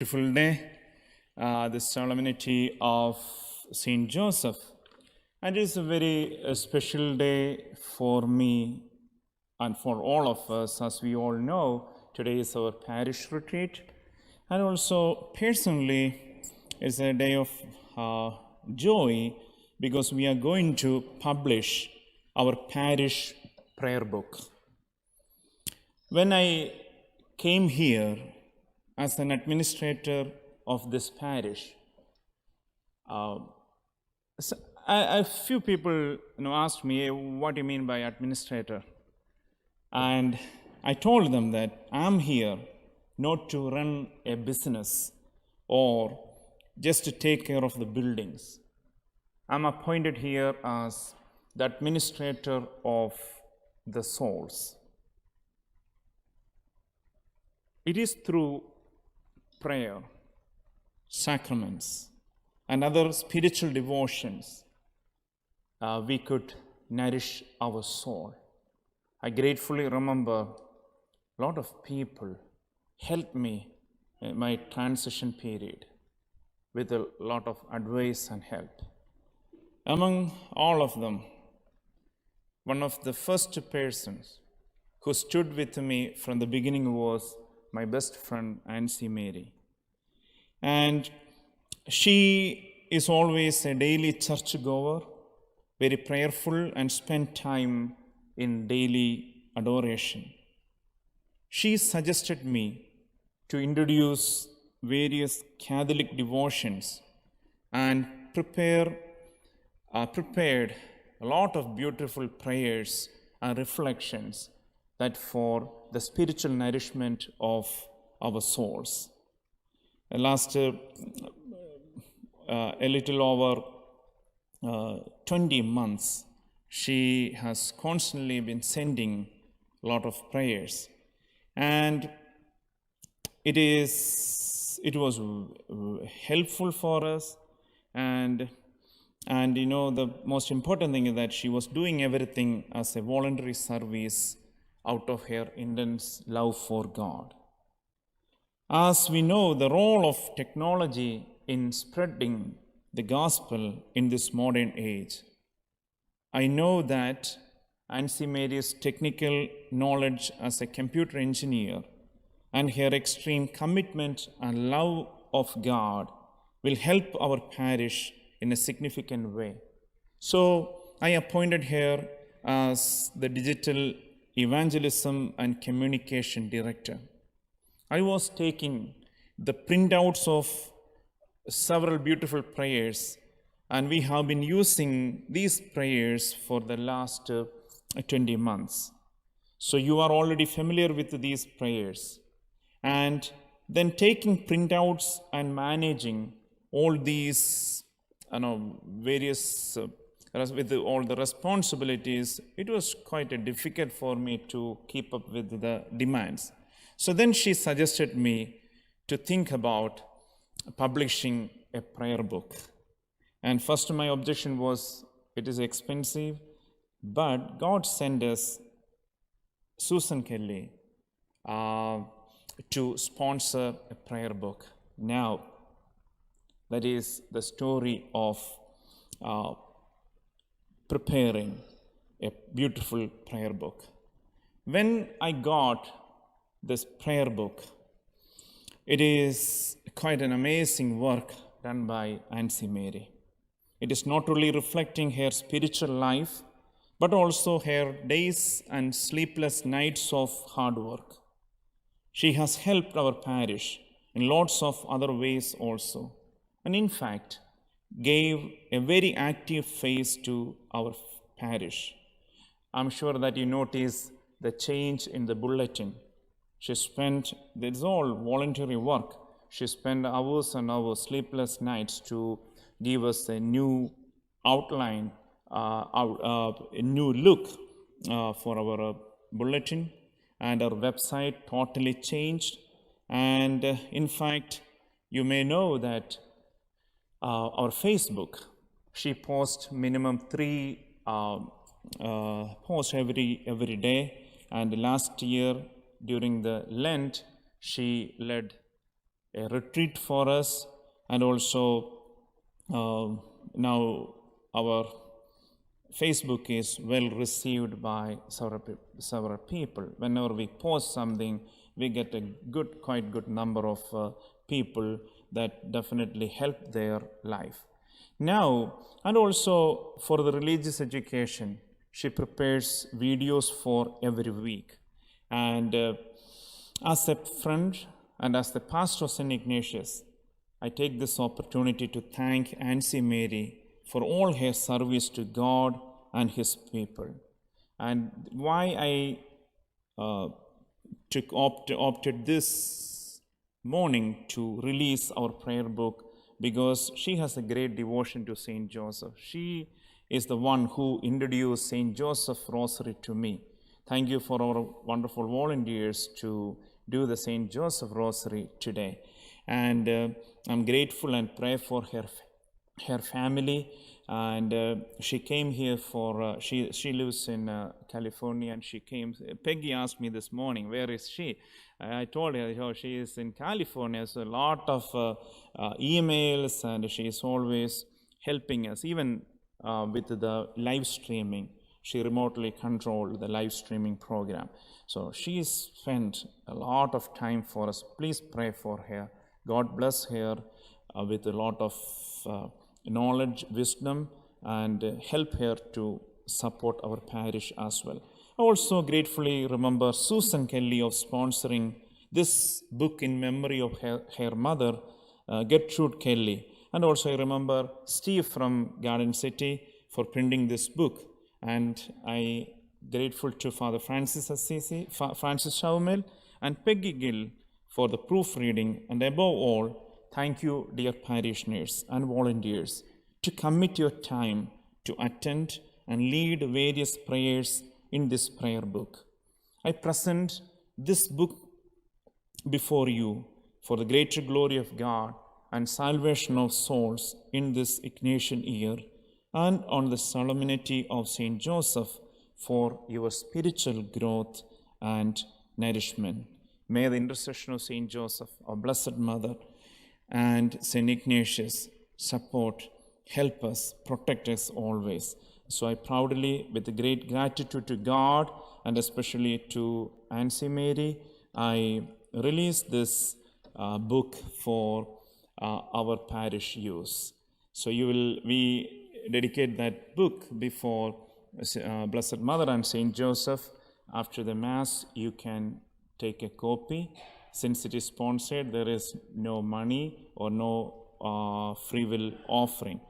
Beautiful day, the solemnity of Saint Joseph. And it is a very special day for me and for all of us. As we all know, today is our parish retreat. And also, personally, it's a day of joy because we are going to publish our parish prayer book. When I came here as an administrator of this parish, a few people asked me, what do you mean by administrator? And I told them that I'm here not to run a business or just to take care of the buildings. I'm appointed here as the administrator of the souls. It is through prayer, sacraments, and other spiritual devotions we could nourish our soul. I gratefully remember a lot of people helped me in my transition period with a lot of advice and help. Among all of them, one of the first persons who stood with me from the beginning was my best friend, Auntie Mary. And she is always a daily churchgoer, very prayerful, and spent time in daily adoration. She suggested me to introduce various Catholic devotions and prepared a lot of beautiful prayers and reflections that for the spiritual nourishment of our souls. Last a little over 20 months, she has constantly been sending a lot of prayers. And it was helpful for us. And the most important thing is that she was doing everything as a voluntary service out of her intense love for God. As we know, the role of technology in spreading the gospel in this modern age, I know that Auntie Mary's technical knowledge as a computer engineer and her extreme commitment and love of God will help our parish in a significant way. So I appointed her as the digital evangelism and communication director. I was taking the printouts of several beautiful prayers, and we have been using these prayers for the last 20 months. So you are already familiar with these prayers. And then taking printouts and managing all these various with all the responsibilities, it was quite difficult for me to keep up with the demands. So then she suggested me to think about publishing a prayer book. And first my objection was, it is expensive, but God sent us Susan Kelly to sponsor a prayer book. Now, that is the story of preparing a beautiful prayer book. When I got this prayer book, it is quite an amazing work done by Auntie Mary. It is not only reflecting her spiritual life, but also her days and sleepless nights of hard work. She has helped our parish in lots of other ways also, and in fact, gave a very active face to our parish. I'm sure that you notice the change in the bulletin. It's all voluntary work. She spent hours and hours, sleepless nights to give us a new outline, a new look for our bulletin, and our website totally changed. And in fact, you may know that our Facebook, she posts minimum 3 posts every day. And last year during the Lent, she led a retreat for us, and also now our Facebook is well received by several people. Whenever we post something, we get a quite good number of people that definitely help their life. Now, and also for the religious education, she prepares videos for every week. And as a friend and as the pastor of St. Ignatius, I take this opportunity to thank Auntie Mary for all her service to God and His people. And why I opted this morning to release our prayer book, because she has a great devotion to Saint Joseph. She is the one who introduced Saint Joseph Rosary to me. Thank you for our wonderful volunteers to do the Saint Joseph Rosary today. And I'm grateful and pray for her family. And she came here for, she lives in California, and she came. Peggy asked me this morning, where is she? I told her, oh, she is in California. So a lot of emails, and she is always helping us, even with the live streaming. She remotely controlled the live streaming program. So she spent a lot of time for us. Please pray for her. God bless her with a lot of knowledge, wisdom, and help her to support our parish as well. I also gratefully remember Susan Kelly of sponsoring this book in memory of her mother, Gertrude Kelly. And also I remember Steve from Garden City for printing this book. And I grateful to Father Francis Assisi, Francis Shaumel, and Peggy Gill for the proofreading. And above all, thank you, dear parishioners and volunteers, to commit your time to attend and lead various prayers in this prayer book. I present this book before you for the greater glory of God and salvation of souls in this Ignatian year, and on the solemnity of Saint Joseph for your spiritual growth and nourishment. May the intercession of Saint Joseph, our Blessed Mother, and Saint Ignatius support, help us, protect us always. So I proudly, with great gratitude to God and especially to Auntie Mary, I release this book for our parish use. So we dedicate that book before Blessed Mother and Saint Joseph. After the Mass, you can take a copy. Since it is sponsored, there is no money or no free will offering.